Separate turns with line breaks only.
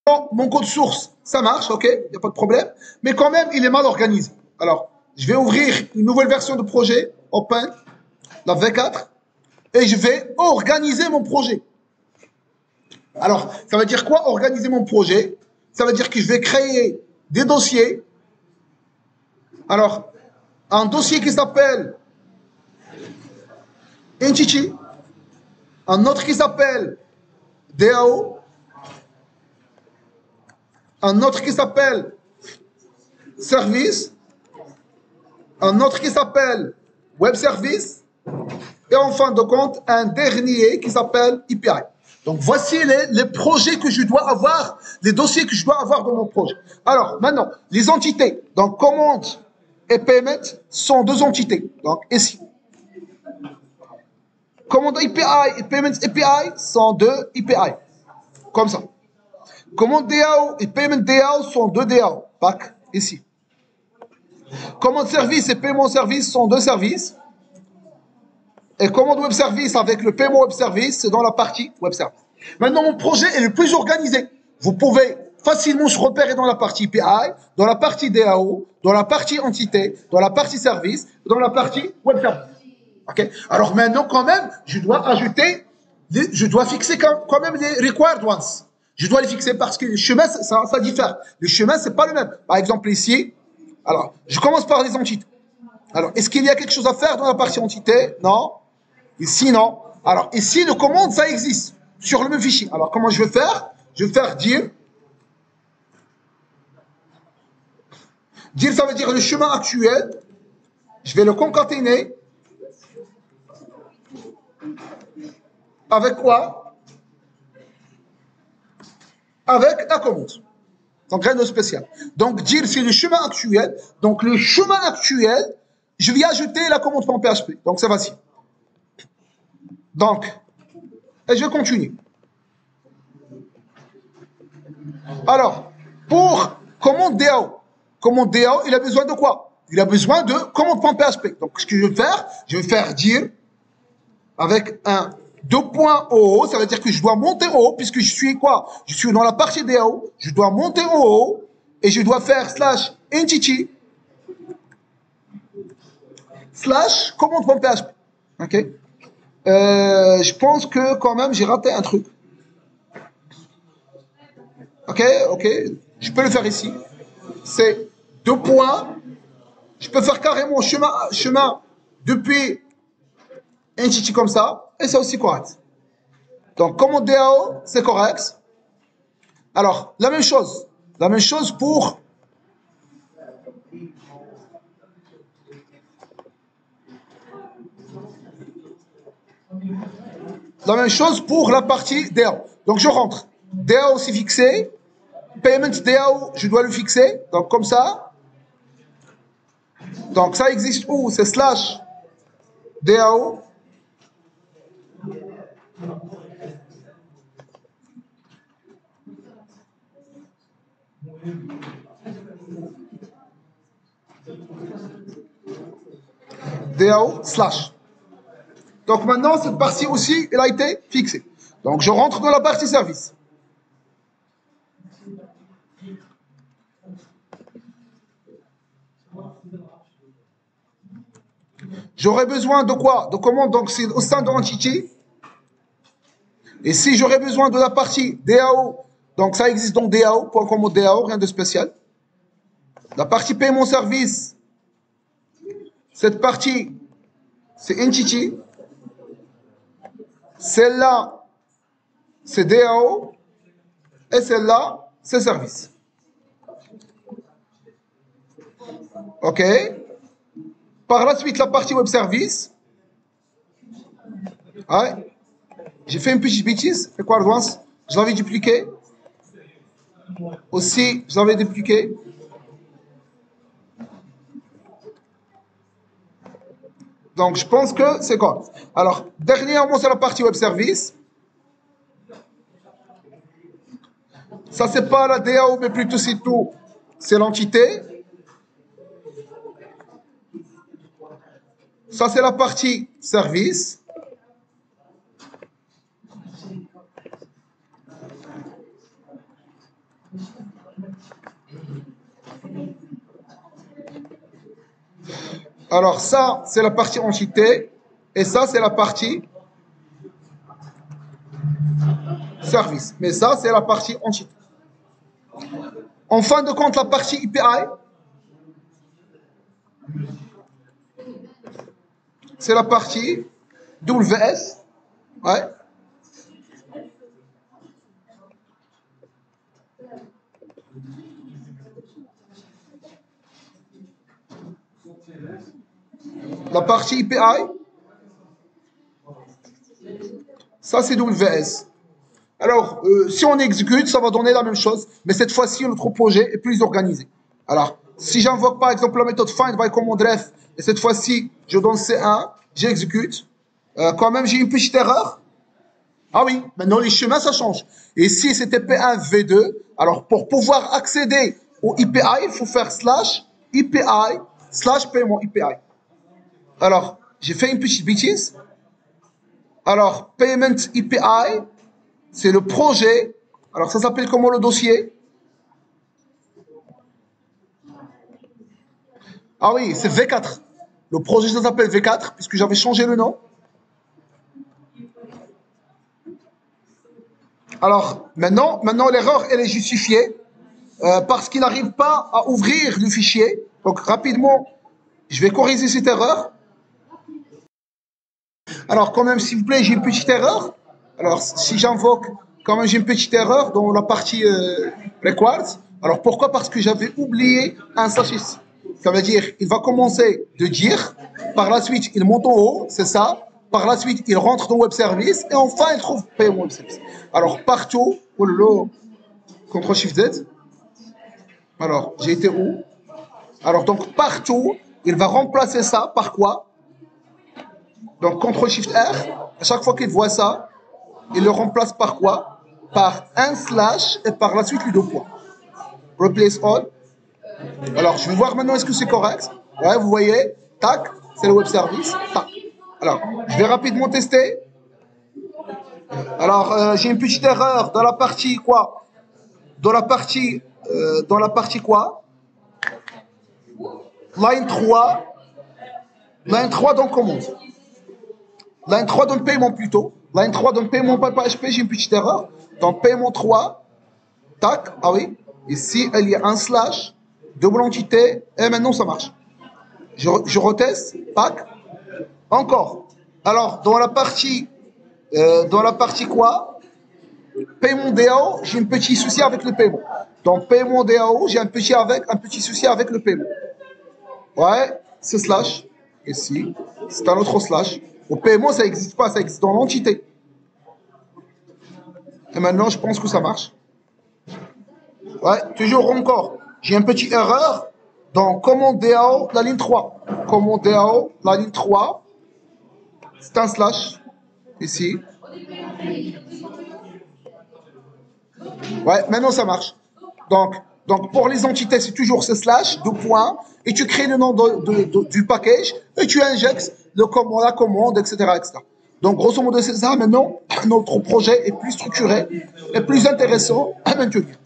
mon code source, ça marche, ok, il n'y a pas de problème, mais quand même, il est mal organisé. Alors, je vais ouvrir une nouvelle version de projet, Open, la V4, et je vais organiser mon projet. Alors, ça veut dire quoi, organiser mon projet? Ça veut dire que je vais créer des dossiers. Alors, un dossier qui s'appelle Entity, un autre qui s'appelle DAO, un autre qui s'appelle Service, un autre qui s'appelle Web Service, et en fin de compte, un dernier qui s'appelle API. Donc, voici les projets que je dois avoir, les dossiers que je dois avoir dans mon projet. Alors, maintenant, les entités. Donc, commande et payment sont deux entités. Donc, ici. Commande API et payment API sont deux API. Comme ça. Commande DAO et payment DAO sont deux DAO. Pack, ici. Commande service et paiement service sont deux services. Et commande web service avec le paiement web service, c'est dans la partie web service. Maintenant, mon projet est le plus organisé. Vous pouvez facilement se repérer dans la partie API, dans la partie DAO, dans la partie entité, dans la partie service, dans la partie web service. Okay? Alors maintenant, quand même, je dois ajouter, je dois fixer quand même les required ones. Je dois les fixer parce que les chemins, ça diffère. Les chemins, c'est pas le même. Par exemple, ici, alors, je commence par les entités. Alors, est-ce qu'il y a quelque chose à faire dans la partie entité? Non. Ici, non. Alors, ici, le commande, ça existe sur le même fichier. Alors, comment je vais faire? Je vais faire dire. Dire, ça veut dire le chemin actuel. Je vais le concaténer. Avec quoi? Avec la commande. Donc, rien de spécial. Donc, dire, c'est le chemin actuel. Donc, le chemin actuel, je vais ajouter la commande.php. Donc, c'est facile. Donc, et je continue. Alors, pour commande DAO, il a besoin de quoi? Il a besoin de commande.php. Donc, ce que je vais faire dire avec un 2.oo, ça veut dire que je dois monter en haut, puisque je suis quoi? Je suis dans la partie DAO, je dois monter en haut, et je dois faire /entity / commande.php. Ok? Je pense que quand même j'ai raté un truc. Ok, je peux le faire ici. C'est 2 points. Je peux faire carrément chemin depuis entity comme ça, et c'est aussi correct. Donc, commande DAO, c'est correct. Alors, la même chose pour la partie DAO. Donc, je rentre. DAO, c'est fixé. Payment DAO, je dois le fixer. Donc, comme ça. Donc, ça existe où? C'est /DAO. DAO /. Donc maintenant, cette partie aussi, elle a été fixée. Donc je rentre dans la partie service. J'aurais besoin de quoi? De commande, donc c'est au sein de l'entité. Et si j'aurais besoin de la partie DAO, donc ça existe dans DAO, pour commande DAO, rien de spécial. La partie paiement service, cette partie, c'est entity. Celle-là, c'est DAO. Et celle-là, c'est service. OK. Par la suite, la partie web service. Ouais. J'ai fait une petite bêtise. C'est quoi, Advance? Je l'avais dupliqué. Aussi, je l'avais dupliqué. Donc, je pense que c'est quoi? Alors, dernièrement, c'est la partie web service. Ça, c'est pas la DAO, mais plutôt c'est tout. C'est l'entité. Ça, c'est la partie service. Alors ça, c'est la partie entité. Et ça, c'est la partie service. Mais ça, c'est la partie entité. En fin de compte, la partie API, c'est la partie WS. Ouais. La partie API, ça c'est WS. Alors, si on exécute, ça va donner la même chose, mais cette fois-ci, notre projet est plus organisé. Alors, si j'invoque par exemple la méthode find by command ref, et cette fois-ci, je donne C1, j'exécute, quand même j'ai une petite erreur. Ah oui, maintenant les chemins, ça change. Et si c'était P1, V2, alors pour pouvoir accéder au IPI, il faut faire slash IPI slash paiement IPI. Alors, j'ai fait une petite bêtise. Alors, payment IPI, c'est le projet. Alors, ça s'appelle comment le dossier? Ah oui, c'est V4. Le projet, ça s'appelle V4, puisque j'avais changé le nom. Alors, maintenant l'erreur, elle est justifiée parce qu'il n'arrive pas à ouvrir le fichier. Donc, rapidement, je vais corriger cette erreur. Alors, quand même, s'il vous plaît, j'ai une petite erreur. Alors, si j'invoque, quand même, j'ai une petite erreur dans la partie requires. Alors, pourquoi? Parce que j'avais oublié un slash ici. Ça veut dire, il va commencer de dire, par la suite, il monte en haut, c'est ça. Par la suite, il rentre dans Web Service et enfin, il trouve Payment Web Service. Alors, partout, oh là, CTRL SHIFT Z. Alors, j'ai été où? Alors, donc, partout, il va remplacer ça par quoi? Donc, CTRL SHIFT R, à chaque fois qu'il voit ça, il le remplace par quoi? Par un slash et par la suite les deux points. Replace all. Alors, je vais voir maintenant est-ce que c'est correct. Ouais, vous voyez, tac, c'est le web service, tac. Alors, je vais rapidement tester. Alors, j'ai une petite erreur dans la partie quoi? Dans la partie quoi? Line 3. Line 3 dans commande. Line 3 dans paiement plutôt. Line 3 dans paiement par PHP, j'ai une petite erreur. Dans paiement 3, tac, ah oui. Ici, il y a un slash, double entité, et maintenant ça marche. Je reteste, tac. Encore. Alors, dans la partie quoi? Paiement DAO, j'ai un petit souci avec le paiement. Dans paiement DAO, j'ai un petit souci avec le paiement. Ouais, c'est slash. Ici, c'est un autre slash. Au paiement, ça n'existe pas, ça existe dans l'entité. Et maintenant, je pense que ça marche. Ouais, toujours encore. J'ai une petite erreur dans commande DAO, la ligne 3. Commande DAO, la ligne 3. C'est un slash. Ici. Ouais, maintenant ça marche. Donc pour les entités, c'est toujours ce slash, deux points, et tu crées le nom du package, et tu injectes la commande, etc., etc. Donc, grosso modo, c'est ça. Maintenant, notre projet est plus structuré et plus intéressant à maintenir.